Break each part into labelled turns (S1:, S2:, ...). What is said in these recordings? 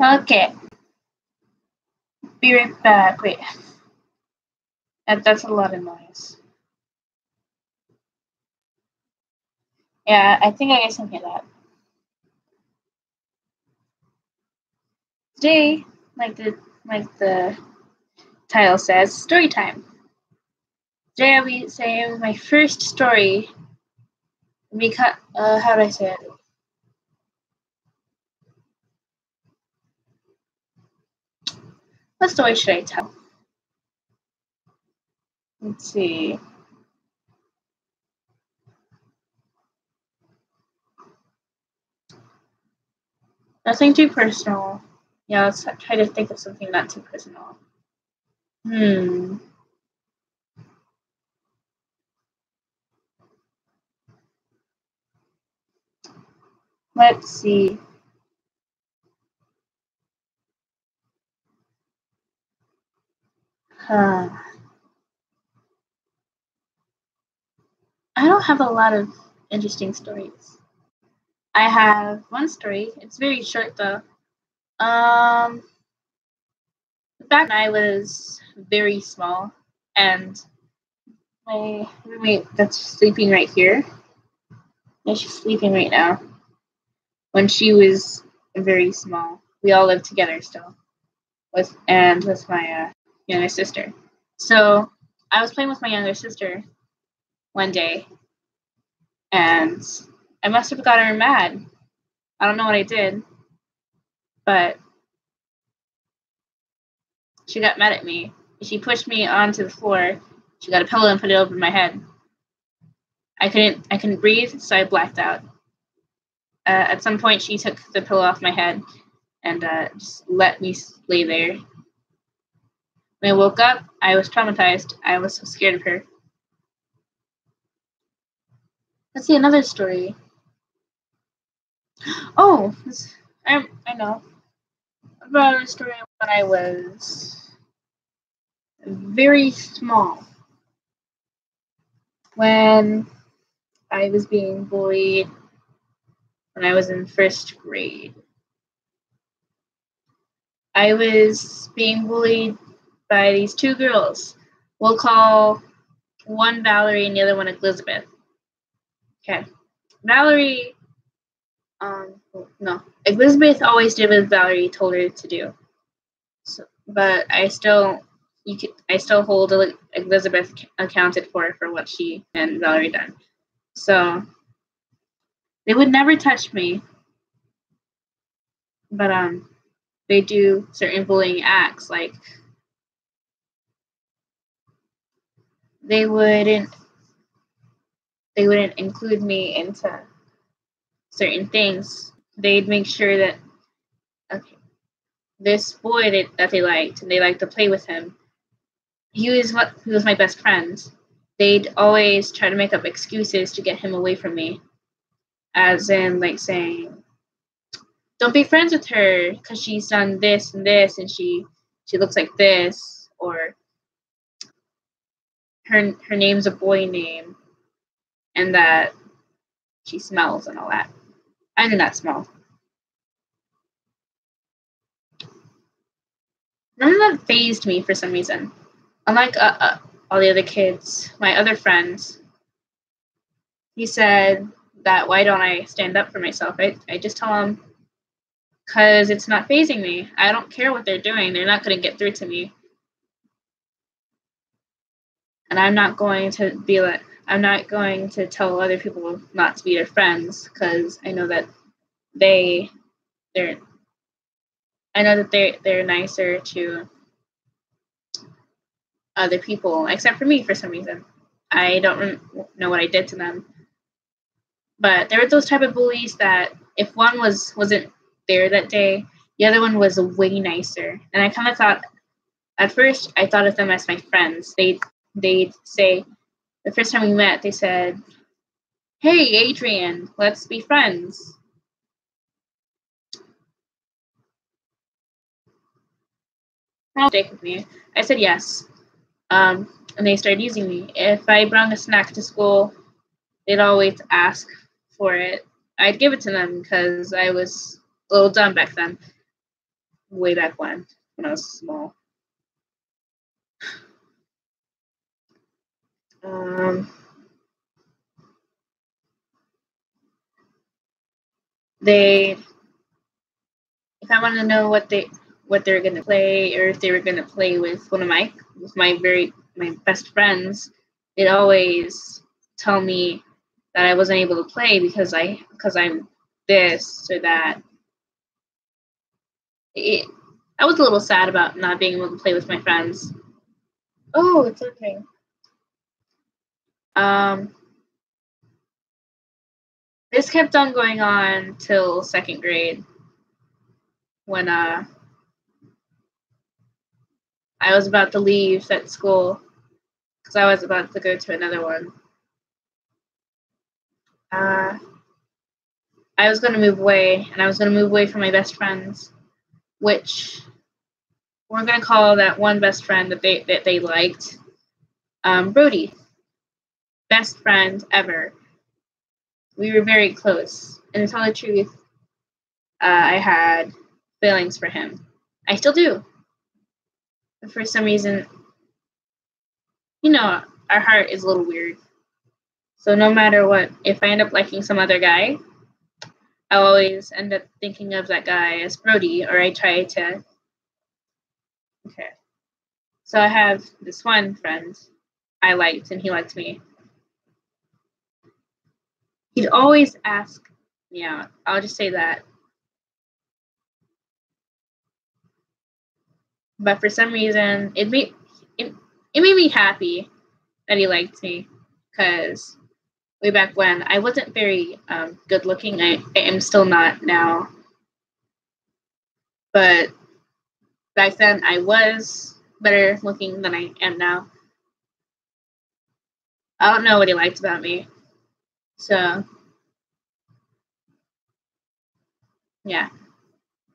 S1: Okay, be right back. Wait, that's a lot of noise. Yeah, I think I guys can hear that. Today, like the title says, story time. Today I'll be saying my first story. Because how do I say it? What story should I tell? Let's see. Nothing too personal. Yeah, let's try to think of something not too personal. Hmm. Let's see. Huh. I don't have a lot of interesting stories. I have one story. It's very short though. Um, Back when I was very small, and my roommate that's sleeping right here. Yeah, she's sleeping right now. When she was very small, we all lived together still, with my younger sister. So I was playing with my younger sister one day, and I must have got her mad. I don't know what I did, but she got mad at me. She pushed me onto the floor. She got a pillow and put it over my head. I couldn't breathe, so I blacked out. At some point, she took the pillow off my head and just let me lay there. When I woke up, I was traumatized. I was so scared of her. Let's see another story. Oh, I know about a story when I was very small. When I was being bullied when I was in first grade. I was being bullied by these two girls. We'll call one Valerie and the other one Elizabeth. Okay. Valerie, no. Elizabeth always did what Valerie told her to do. So, but I still hold Elizabeth accounted for what she and Valerie done. So they would never touch me, but they do certain bullying acts like they wouldn't they wouldn't include me into certain things. They'd make sure that okay, this boy that they liked and they liked to play with him, he was my best friend. They'd always try to make up excuses to get him away from me, as in like saying, "Don't be friends with her because she's done this and this, and she looks like this," or her name's a boy name, and that she smells and all that. I do not smell. None of that phased me for some reason. Unlike all the other kids, my other friends, he said that why don't I stand up for myself? I just tell them because it's not phasing me. I don't care what they're doing. They're not going to get through to me. And I'm not going to tell other people not to be their friends because I know that they they're I know that they're nicer to other people except for me for some reason. I don't know what I did to them. But there were those type of bullies that if one wasn't there that day, the other one was way nicer. And I kind of thought at first I thought of them as my friends. They'd say the first time we met, they said, "Hey, Adrian, let's be friends." Stick with me. I said yes. And they started using me. If I brought a snack to school, they'd always ask for it. I'd give it to them because I was a little dumb back then. way back when I was small. They, if I wanted to know what they're gonna play, or if they were gonna play with my best friends, they'd always tell me that I wasn't able to play because I'm this or that. I was a little sad about not being able to play with my friends. Oh, it's okay. This kept on going on till second grade, when I was about to leave that school because I was about to go to another one. I was going to move away, and I was going to move away from my best friends, which we're going to call that one best friend that they liked, Brody. Best friend ever. We were very close, and to tell the truth, I had feelings for him. I still do. But for some reason, our heart is a little weird. So no matter what, if I end up liking some other guy, I'll always end up thinking of that guy as Brody, or I try to. Okay. So I have this one friend I liked, and he liked me. He'd always ask me out. I'll just say that. But for some reason, it made me happy that he liked me, because way back when I wasn't very good looking. I am still not now. But back then I was better looking than I am now. I don't know what he liked about me. So, yeah.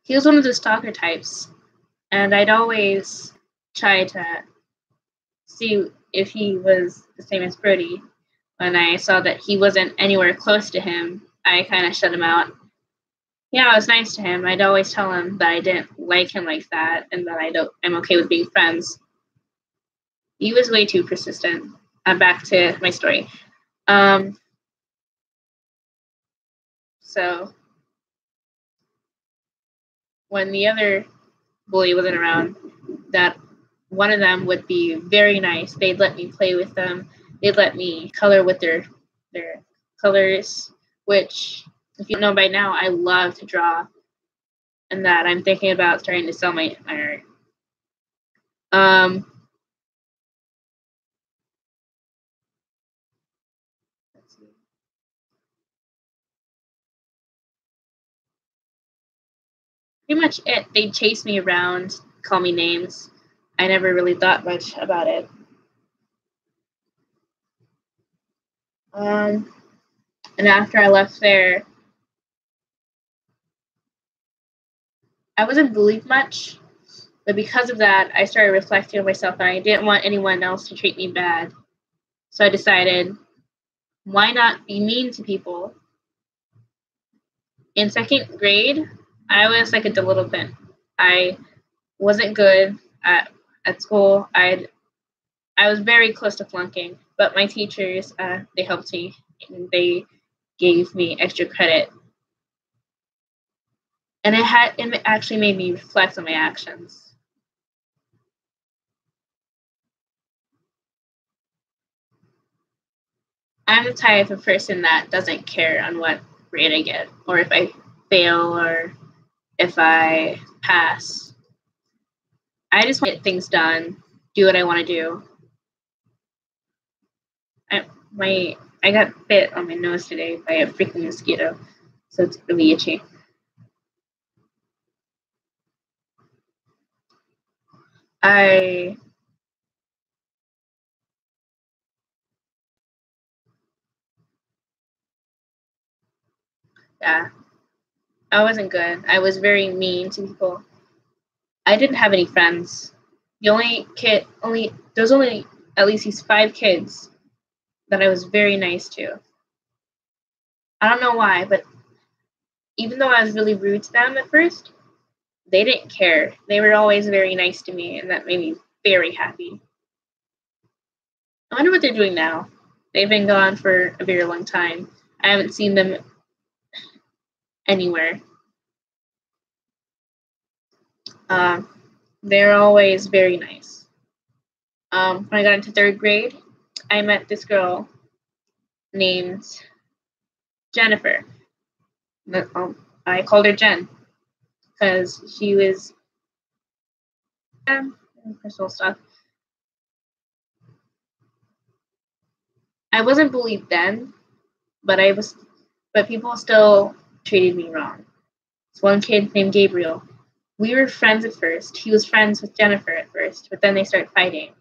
S1: He was one of the stalker types. And I'd always try to see if he was the same as Brody. When I saw that he wasn't anywhere close to him, I kind of shut him out. Yeah, I was nice to him. I'd always tell him that I didn't like him like that, and that I'm okay with being friends. He was way too persistent. Back to my story. So when the other bully wasn't around, that one of them would be very nice. They'd let me play with them. They'd let me color with their colors, which, if you know by now, I love to draw, and that I'm thinking about starting to sell my art. Pretty much it. They'd chase me around, call me names. I never really thought much about it. And after I left there, I wasn't bullied much, but because of that, I started reflecting on myself, and I didn't want anyone else to treat me bad. So I decided, why not be mean to people? In second grade, I was like a delinquent. I wasn't good at school. I was very close to flunking, but my teachers, they helped me, and they gave me extra credit. And it actually made me reflect on my actions. I'm the type of person that doesn't care on what grade I get, or if I fail, or if I pass. I just want to get things done, do what I want to do. I got bit on my nose today by a freaking mosquito, so it's really itchy. Yeah, I wasn't good. I was very mean to people. I didn't have any friends. There's only at least these 5 kids that I was very nice to. I don't know why, but even though I was really rude to them at first, they didn't care. They were always very nice to me, and that made me very happy. I wonder what they're doing now. They've been gone for a very long time. I haven't seen them anywhere. Um, they're always very nice. When I got into third grade, I met this girl named Jennifer. I called her Jen because she was personal stuff. I wasn't bullied then, but people still treated me wrong. This one kid named Gabriel. We were friends at first. He was friends with Jennifer at first, but then they started fighting,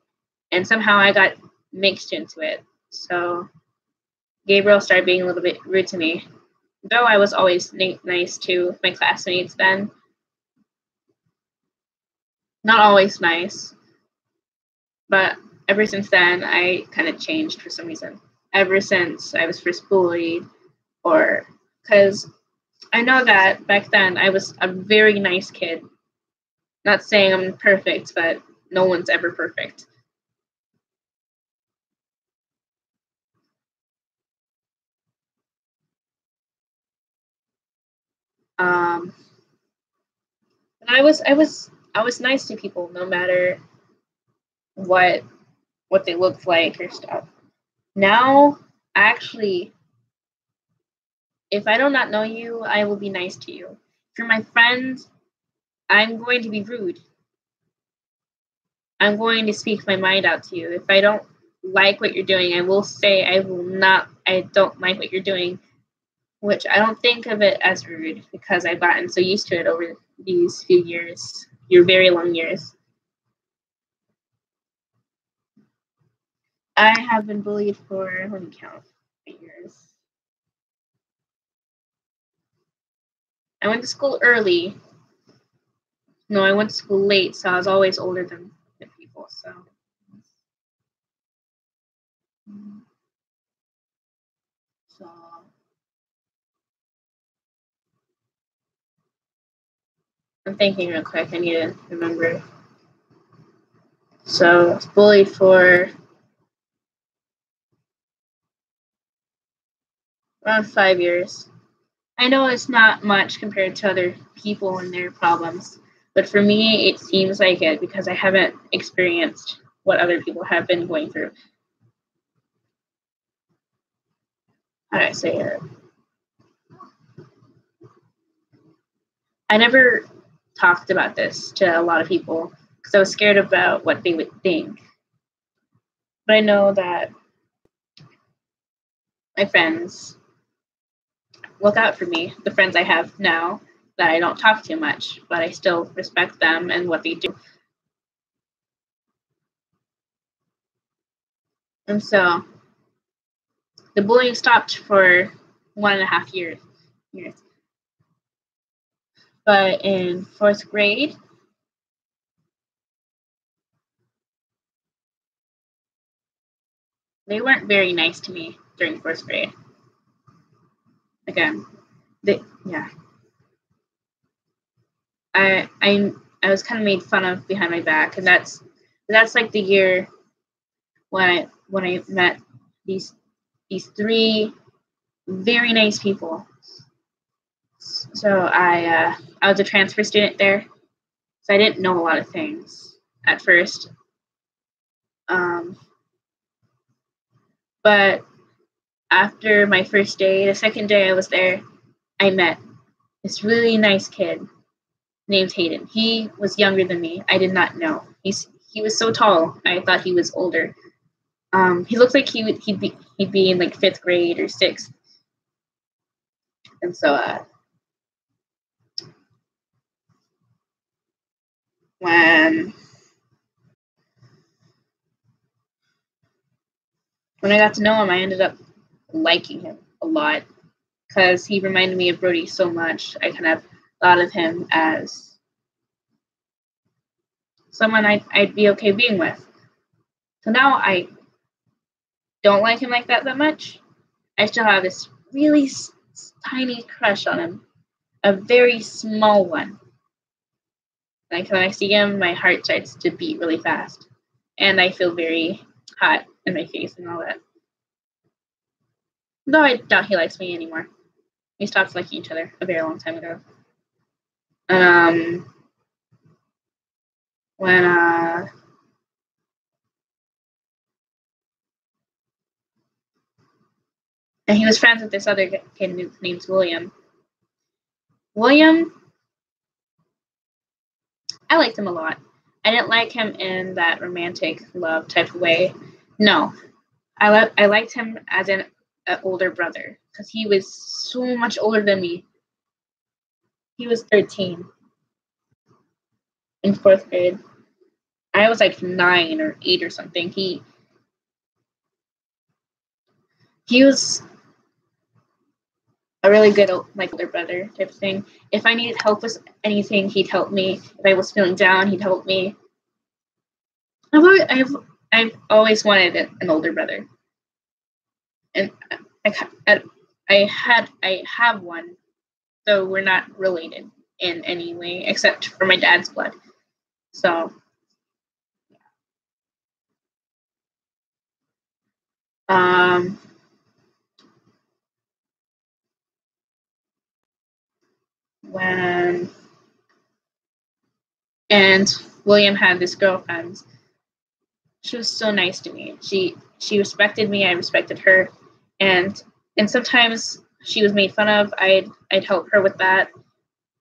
S1: and somehow I got mixed into it. So Gabriel started being a little bit rude to me, though I was always nice to my classmates then. Not always nice, but ever since then, I kind of changed for some reason. Ever since I was first bullied, or because I know that back then I was a very nice kid. Not saying I'm perfect, but no one's ever perfect. Um, and I was nice to people no matter what they looked like or stuff. Now, actually, if I do not know you, I will be nice to you. If you're my friend, I'm going to be rude. I'm going to speak my mind out to you. If I don't like what you're doing, I will say I don't like what you're doing, which I don't think of it as rude because I've gotten so used to it over these few years, your very long years. I have been bullied for, let me count, 8 years. I went to school early. No, I went to school late, so I was always older than the people. So I'm thinking real quick. I need to remember. So I was bullied for around 5 years. I know it's not much compared to other people and their problems, but for me, it seems like it because I haven't experienced what other people have been going through. How do I say it? I never talked about this to a lot of people because I was scared about what they would think. But I know that my friends look out for me, the friends I have now that I don't talk too much, but I still respect them and what they do. And so the bullying stopped for 1.5 years. But in fourth grade, they weren't very nice to me during fourth grade. Again, yeah. I was kind of made fun of behind my back, and that's like the year when I met these three very nice people. So I was a transfer student there, so I didn't know a lot of things at first. But after my first day, the second day I was there, I met this really nice kid named Hayden. He was younger than me. I did not know. He was so tall. I thought he was older. He looked like he'd be in like fifth grade or sixth. And so when I got to know him, I ended up liking him a lot because he reminded me of Brody so much. I kind of thought of him as someone I'd be okay being with. So now I don't like him like that much. I still have this really tiny crush on him, a very small one. Like when I see him, my heart starts to beat really fast, and I feel very hot in my face and all that. Though I doubt he likes me anymore. We stopped liking each other a very long time ago. Um, when and he was friends with this other kid named William. William, I liked him a lot. I didn't like him in that romantic love type of way. No, I liked him as an older brother because he was so much older than me. He was 13 in fourth grade. I was like 9 or 8 or something. He was a really good like older brother type of thing. If I needed help with anything, he'd help me. If I was feeling down, he'd help me. I've always wanted an older brother, and I have one, though we're not related in any way except for my dad's blood. So, um, when and William had this girlfriend. She was so nice to me. She respected me. I respected her, and sometimes she was made fun of. I'd help her with that.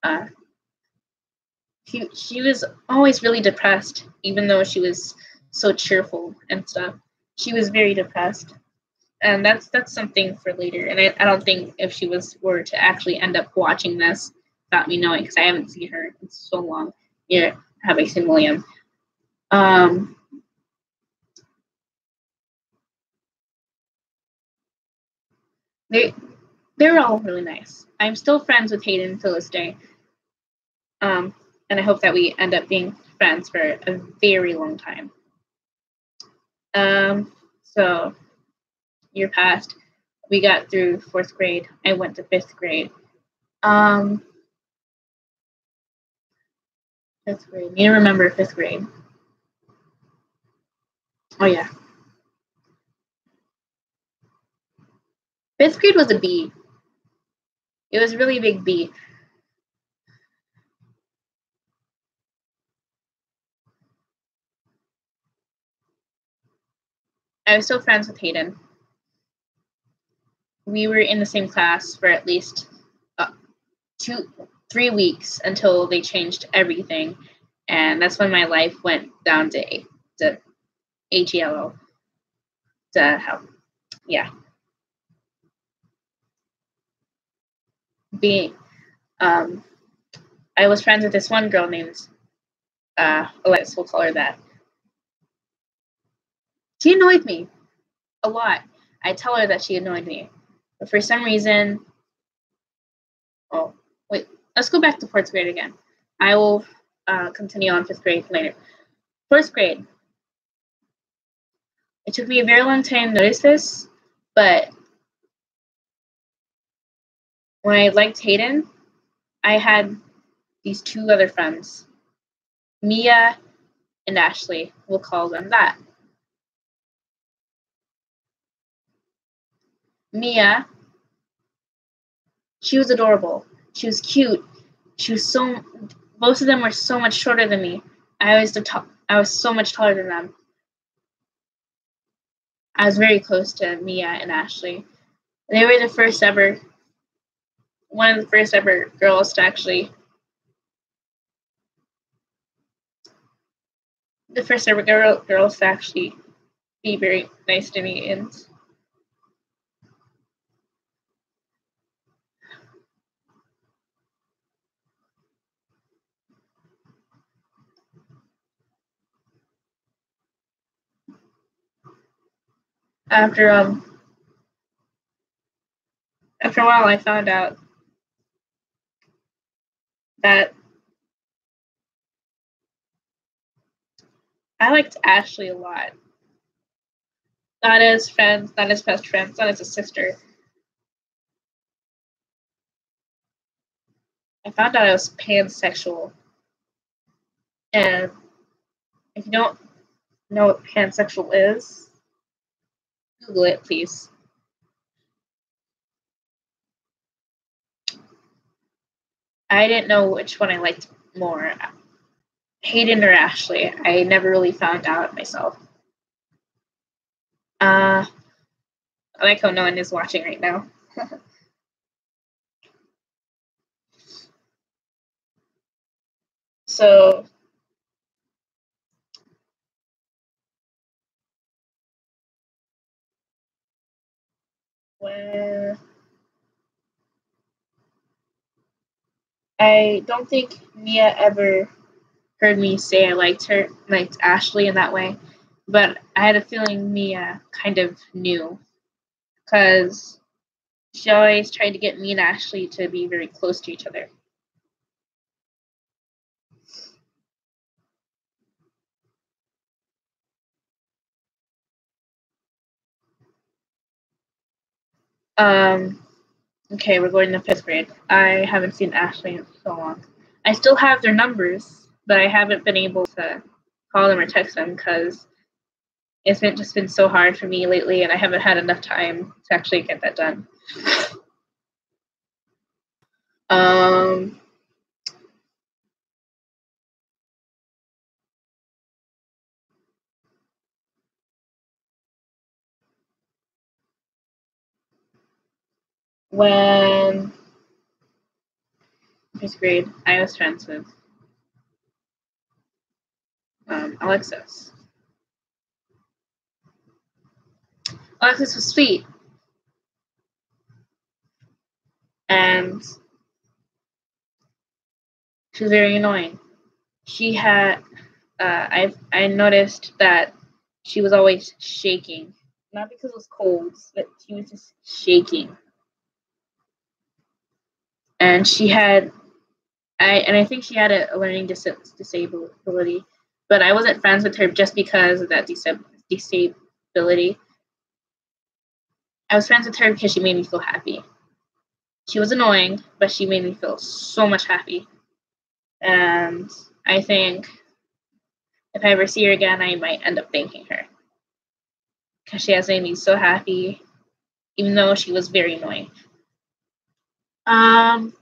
S1: Uh, she was always really depressed, even though she was so cheerful and stuff. She was very depressed, and that's something for later. And I don't think if she were to actually end up watching this without me knowing, because I haven't seen her in so long. Yeah, have I seen William? Um, they they were all really nice. I'm still friends with Hayden to this day. Um, and I hope that we end up being friends for a very long time. So year passed. We got through fourth grade. I went to fifth grade. Um, fifth grade. You remember fifth grade? Oh yeah, fifth grade was a B. It was a really big B. I was still friends with Hayden. We were in the same class for at least 3 weeks until they changed everything, and that's when my life went down to HELO. To how? Yeah, being I was friends with this one girl named Alexis. We'll call her that. She annoyed me a lot. I tell her that she annoyed me, but for some reason, oh wait, let's go back to fourth grade again. I will continue on fifth grade later. First grade. It took me a very long time to notice this, but when I liked Hayden, I had these two other friends, Mia and Ashley. We'll call them that. Mia, she was adorable. She was cute. She was so. Both of them were so much shorter than me. I was so much taller than them. I was very close to Mia and Ashley. They were the first ever, one of the first ever girls to actually, the first ever girls to actually be very nice to me. And after after a while, I found out that I liked Ashley a lot. Not as friends, not as best friends, not as a sister. I found out I was pansexual. And if you don't know what pansexual is, Google it, please. I didn't know which one I liked more, Hayden or Ashley. I never really found out myself. I like how no one is watching right now. So, when I don't think Mia ever heard me say I liked Ashley in that way, but I had a feeling Mia kind of knew because she always tried to get me and Ashley to be very close to each other. Um, okay, we're going to fifth grade. I haven't seen Ashley in so long. I still have their numbers, but I haven't been able to call them or text them because it's just been so hard for me lately, and I haven't had enough time to actually get that done. Um, when fifth grade, I was friends with Alexis. Alexis was sweet, and she was very annoying. She had, I noticed that she was always shaking, not because it was cold, but she was just shaking. And she had, I think she had a learning disability, but I wasn't friends with her just because of that disability. I was friends with her because she made me feel happy. She was annoying, but she made me feel so much happy. And I think if I ever see her again, I might end up thanking her because she has made me so happy, even though she was very annoying. Um,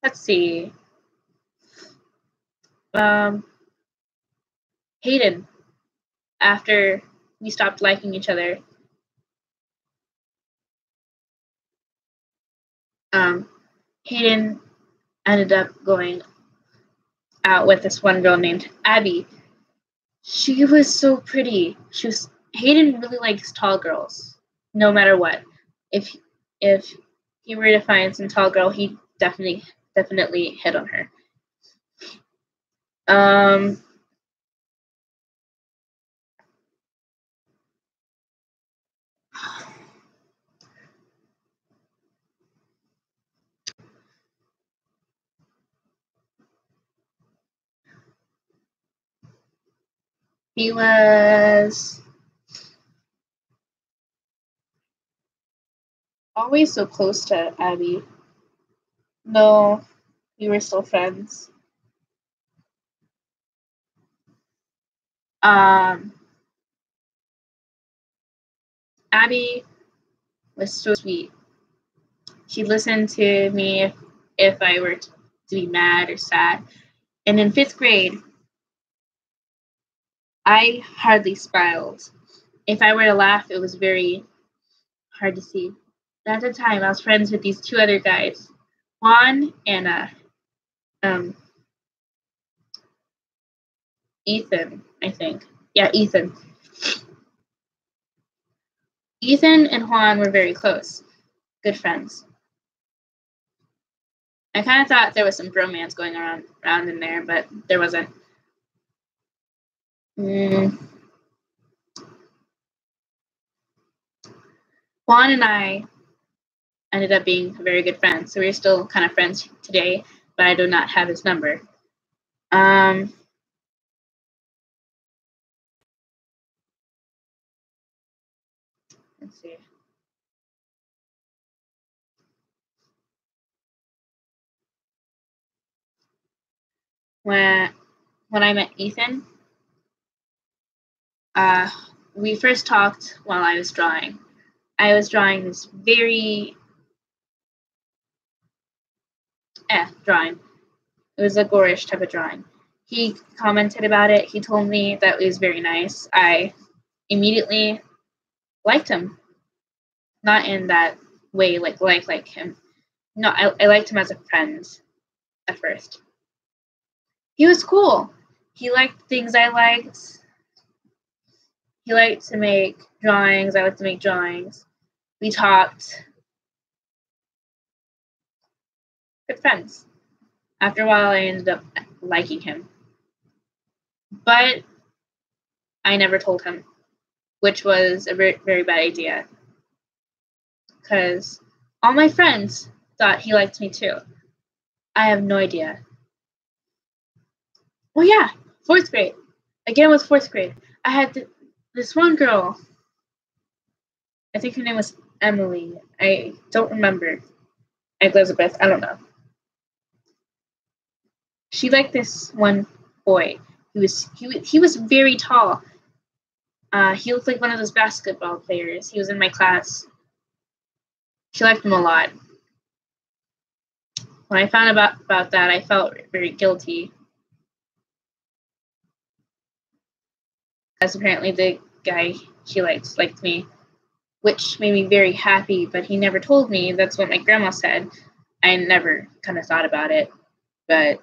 S1: let's see. Um, Hayden, after we stopped liking each other, um, Hayden ended up going out with this one girl named Abby. She was so pretty. Hayden really likes tall girls, no matter what. If if he were to find some tall girl, he definitely hit on her. Um, he was always so close to Abby. No, we were still friends. Um, Abby was so sweet. She listened to me if I were to be mad or sad. And in fifth grade, I hardly smiled. If I were to laugh, it was very hard to see. At the time, I was friends with these two other guys, Juan and um, Ethan, I think. Yeah, Ethan. Ethan and Juan were very close, good friends. I kind of thought there was some bromance going around in there, but there wasn't. Mm. Juan and I ended up being very good friends, so we're still kind of friends today, but I do not have his number. Um, let's see. when I met Ethan, uh, we first talked while I was drawing. I was drawing this very drawing. It was a gorish type of drawing. He commented about it. He told me that it was very nice. I immediately liked him. Not in that way, like him. No, I liked him as a friend at first. He was cool. He liked things I liked. He liked to make drawings. I liked to make drawings. We talked. Good friends. After a while, I ended up liking him. But I never told him, which was a very, very bad idea. Because all my friends thought he liked me too. I have no idea. Well, yeah, fourth grade. Again, with fourth grade. I had this one girl. I think her name was Emily. I don't remember. Elizabeth. I don't know. She liked this one boy. He was very tall. He looked like one of those basketball players. He was in my class. She liked him a lot. When I found about that, I felt very guilty. As apparently the guy she liked me, which made me very happy, but he never told me. That's what my grandma said. I never kind of thought about it, but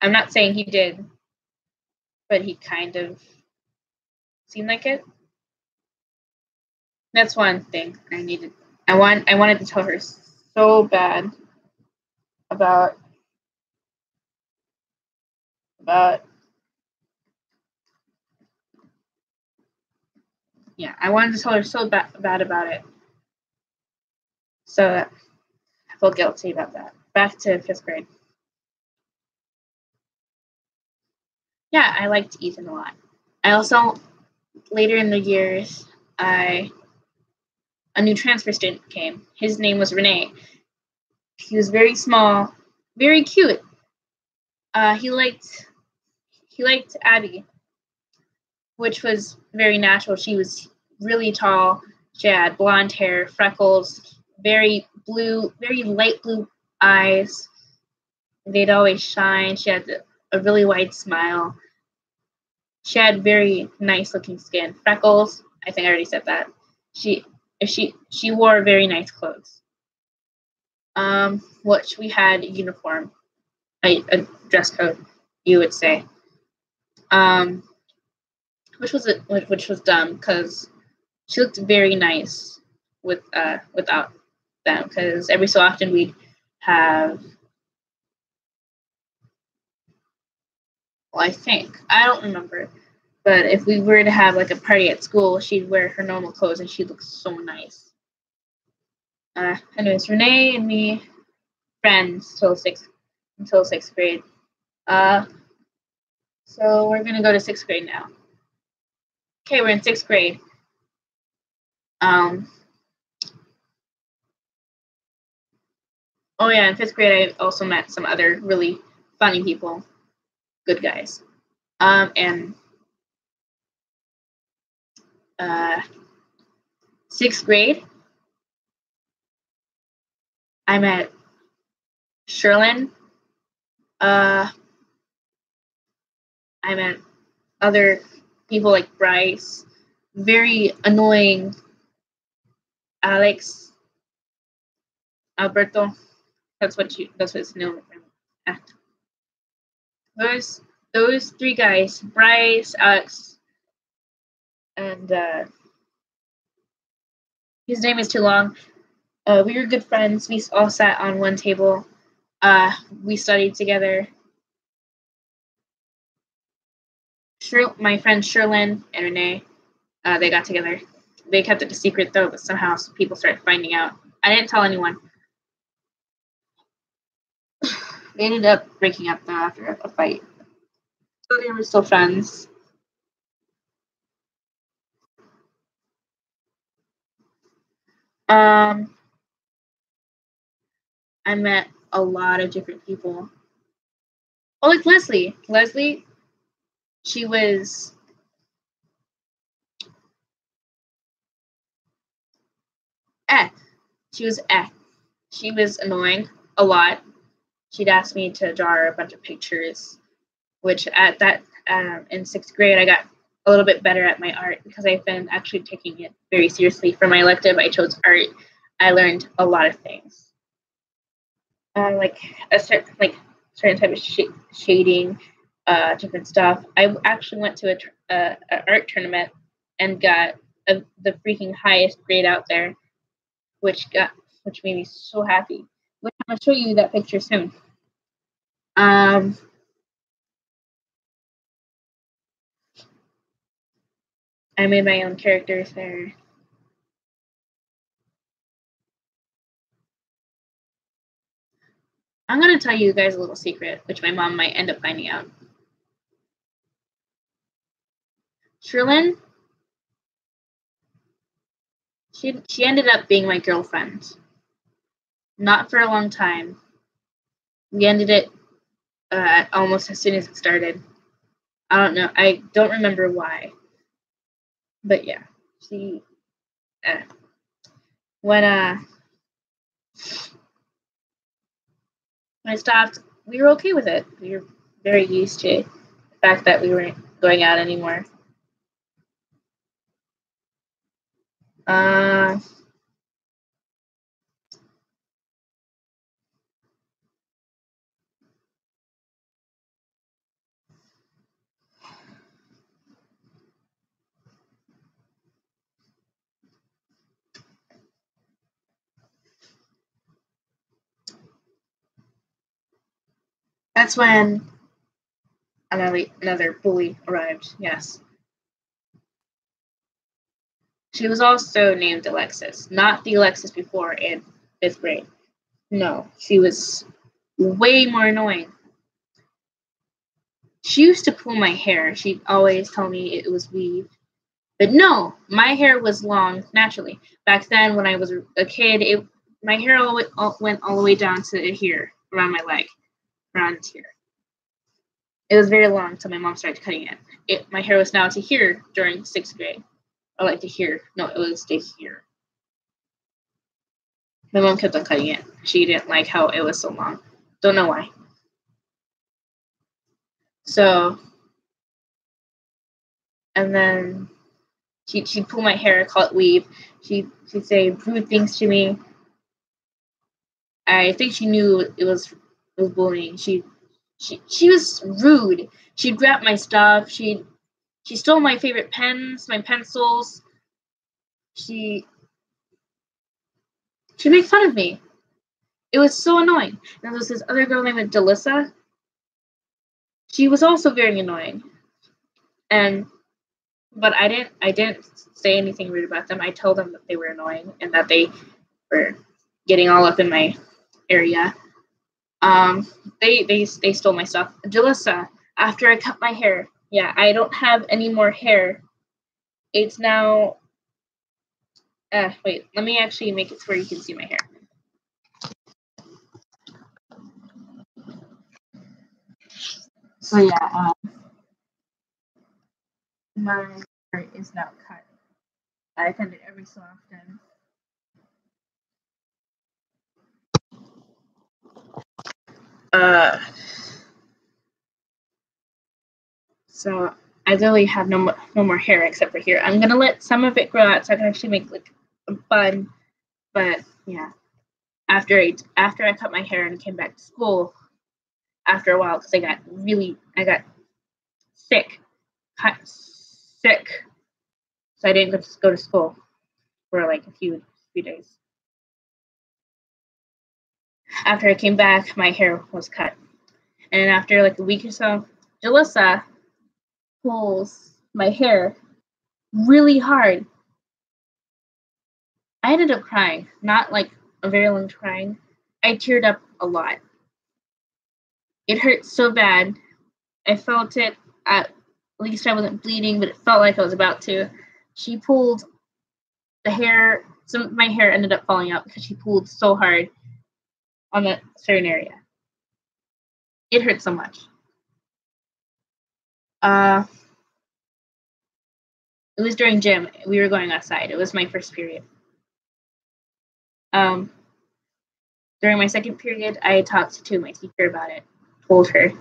S1: I'm not saying he did, but he kind of seemed like it. That's one thing I needed. I wanted to tell her so bad about about yeah, I wanted to tell her so bad about it. So I felt guilty about that. Back to fifth grade. Yeah, I liked Ethan a lot. I also later in the years, a new transfer student came. His name was Renee. He was very small, very cute. He liked Abby, which was very natural. She was really tall. She had blonde hair, freckles, very light blue eyes. They'd always shine. She had a really wide smile. She had very nice looking skin. Freckles. I think I already said that. She she wore very nice clothes. Which we had a uniform, a dress code, you would say. Um, which was dumb because she looked very nice without them because every so often we'd have. Well, I don't remember, but if we were to have like a party at school, she'd wear her normal clothes and she looked so nice. Anyways, Renee and me friends until sixth grade. Uh, so we're gonna go to sixth grade now. Okay, we're in sixth grade. Um, oh yeah, in fifth grade, I also met some other really funny people, good guys. And uh, sixth grade, I met Sherlyn. Uh, I met other people like Bryce, very annoying Alex, Alberto. That's what his name. Those those three guys, Bryce, Alex, and his name is too long. We were good friends. We all sat on one table. We studied together. My friends Sherlyn and Renee, they got together. They kept it a secret though, but somehow people started finding out. I didn't tell anyone. They ended up breaking up though after a fight. So they were still friends. Um, I met a lot of different people. Oh, like Leslie. Leslie, she was eh. She was eh. She was annoying a lot. She'd ask me to draw her a bunch of pictures, which at that in sixth grade I got a little bit better at my art because I've been actually taking it very seriously. For my elective, I chose art. I learned a lot of things, like a certain type of shading, different stuff. I actually went to a art tournament and got the freaking highest grade out there, which made me so happy. Which I'm gonna show you that picture soon. Um, I made my own characters there. I'm gonna tell you guys a little secret, which my mom might end up finding out. Sherlyn, she ended up being my girlfriend. Not for a long time. We ended it almost as soon as it started. I don't know. I don't remember why. But yeah, she when when I stopped, we were okay with it. We were very used to the fact that we weren't going out anymore. Uh, that's when another bully arrived. Yes, she was also named Alexis, not the Alexis before in fifth grade. No, she was way more annoying. She used to pull my hair. She'd always tell me it was weave. But no, my hair was long naturally. Back then, when I was a kid, my hair went all the way down to here, around my leg, around here. It was very long until my mom started cutting it. My hair was now to here during sixth grade. Or like to here. No, it was to here. My mom kept on cutting it. She didn't like how it was so long. Don't know why. So, and then she'd pull my hair, call it weave. She'd say rude things to me. I think she knew it was bullying. She was rude. She'd grab my stuff. She stole my favorite pens, my pencils. She made fun of me. It was so annoying. And there was this other girl named Jalissa. She was also very annoying. And but I didn't say anything rude about them. I told them that they were annoying and that they were getting all up in my area. They stole my stuff. Jalissa, after I cut my hair, yeah, I don't have any more hair. It's now. Wait, let me actually make it to where you can see my hair. So yeah, my hair is now cut. I cut it every so often. Uh, so I literally have no more hair except for here. I'm gonna let some of it grow out so I can actually make like a bun. But yeah, after I cut my hair and came back to school, after a while because I got sick, sick, so I didn't go to school for like a few days. After I came back, my hair was cut, and after like a week or so, Jalissa pulls my hair really hard. I ended up crying, not like a very long crying. I teared up a lot. It hurt so bad. I felt it. At least I wasn't bleeding, but it felt like I was about to. She pulled the hair. Some of my hair ended up falling out because she pulled so hard on that certain area. It hurt so much. Uh, it was during gym. We were going outside. It was my first period. Um, During my second period, I talked to my teacher about it. Told her.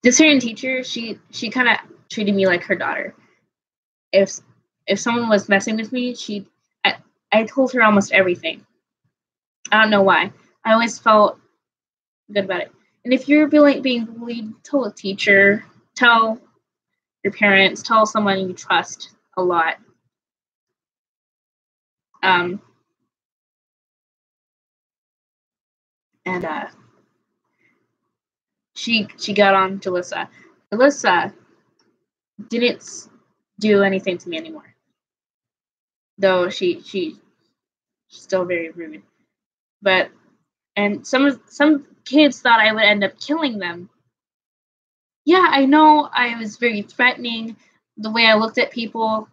S1: This certain teacher, she kind of treated me like her daughter. If if someone was messing with me, I told her almost everything. I don't know why. I always felt good about it. And if you're being bullied, tell a teacher, tell your parents, tell someone you trust a lot. Um, and she got on to Alyssa. Alyssa didn't do anything to me anymore, though she's still very rude. But and some kids thought I would end up killing them. Yeah, I know I was very threatening. The way I looked at people.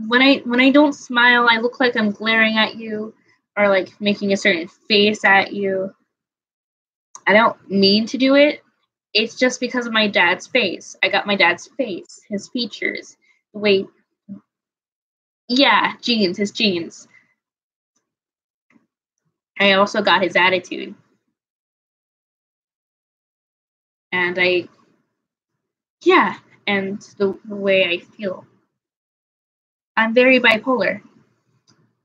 S1: When I don't smile, I look like I'm glaring at you or like making a certain face at you. I don't mean to do it. It's just because of my dad's face. I got my dad's face, his features, the way. Yeah, genes, his genes. I also got his attitude, and yeah, and the way I feel. I'm very bipolar.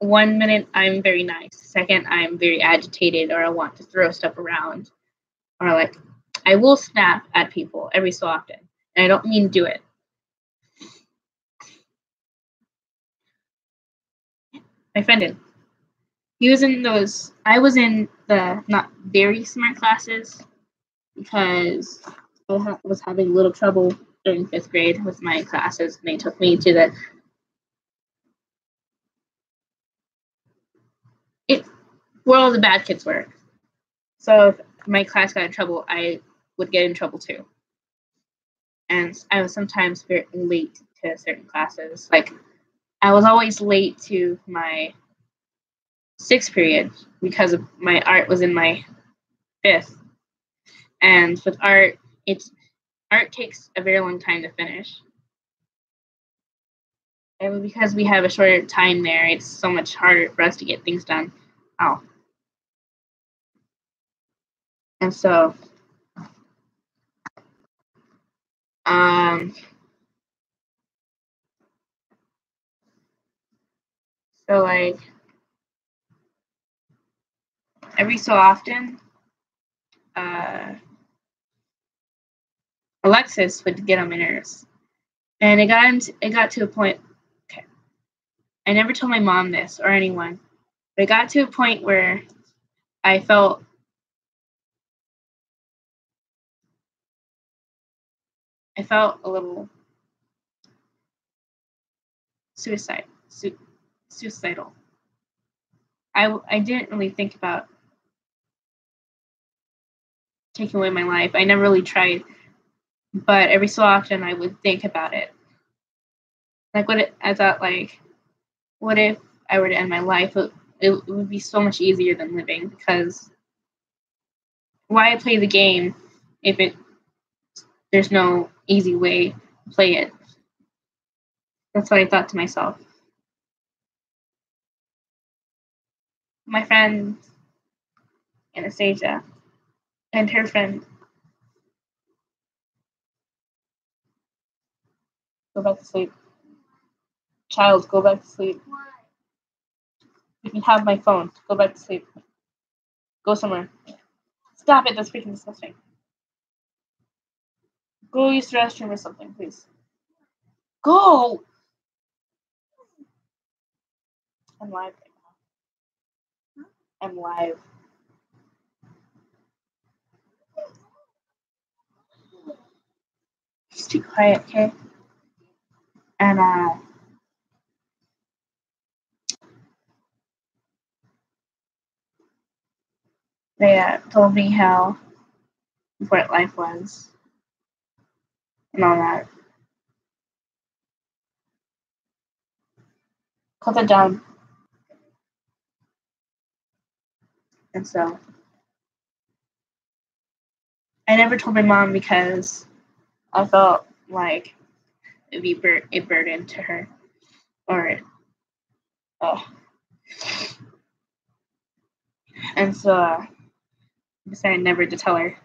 S1: One minute I'm very nice, second I'm very agitated or I want to throw stuff around, or like I will snap at people every so often, and I don't mean to do it. My friend did. He was in those. I was in the not very smart classes because I was having a little trouble during fifth grade with my classes, and they took me to the it where all the bad kids were. So if my class got in trouble, I would get in trouble too. And I was sometimes very late to certain classes. Like I was always late to my sixth period because of my art was in my fifth. And with art takes a very long time to finish. And because we have a shorter time there, it's so much harder for us to get things done. Oh. And um so like every so often, uh Alexis would get on my nerves. And it got to a point. Okay, I never told my mom this or anyone, but it got to a point where I felt I felt a little suicide, suicidal. I didn't really think about taking away my life. I never really tried, but every so often I would think about it. Like I thought like, what if I were to end my life? It would be so much easier than living because why play the game if there's no easy way to play it? That's what I thought to myself. My friend Anastasia and her friend go back to sleep. Child, go back to sleep. You can have my phone. Go back to sleep. Go somewhere. Stop it. That's freaking disgusting. Go use the restroom or something, please. Go. I'm live right now. I'm live. Just be quiet, okay? And they told me how important life was and all that. Cut it down. And so I never told my mom because I felt like it'd be a burden to her, or oh, and so I decided never to tell her.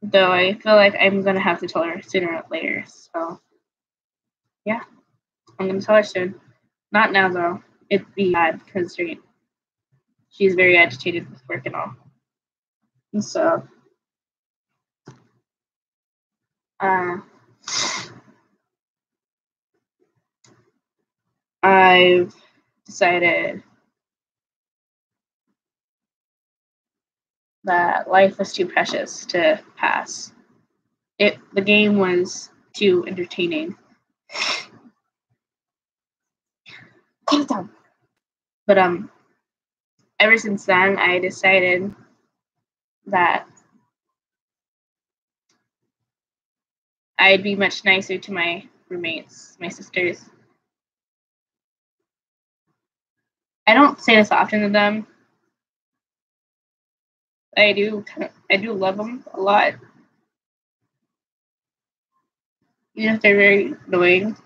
S1: Though I feel like I'm gonna have to tell her sooner or later. So yeah, I'm gonna tell her soon. Not now though. It'd be bad because she's very agitated with work and all. And so uh, I've decided that life was too precious to pass. The game was too entertaining. Calm down. But ever since then I decided that I'd be much nicer to my roommates, my sisters. I don't say this often to them. I do love them a lot, even if they're very annoying.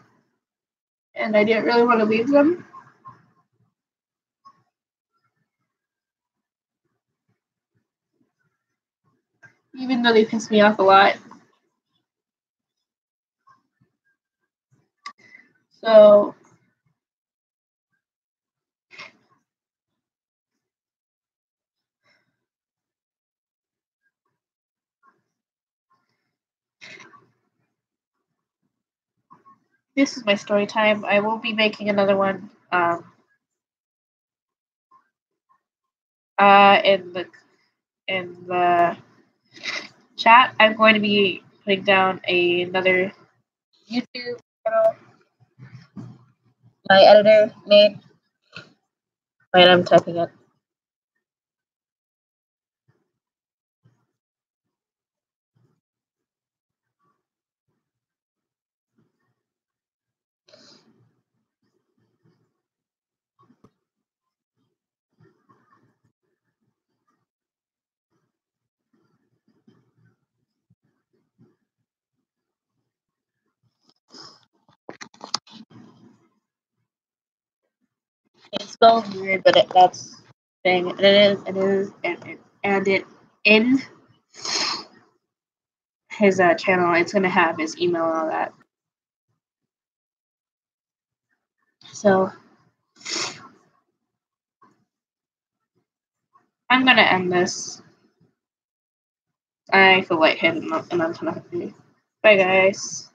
S1: And I didn't really want to leave them. Even though they piss me off a lot. So this is my story time. I will be making another one in the chat. I'm going to be putting down another YouTube channel my editor made. Wait, I'm typing it. It spells weird, but that's the thing. And it in his channel, it's gonna have his email and all that. So I'm gonna end this. I feel lightheaded and I'm kind of happy. Bye, guys.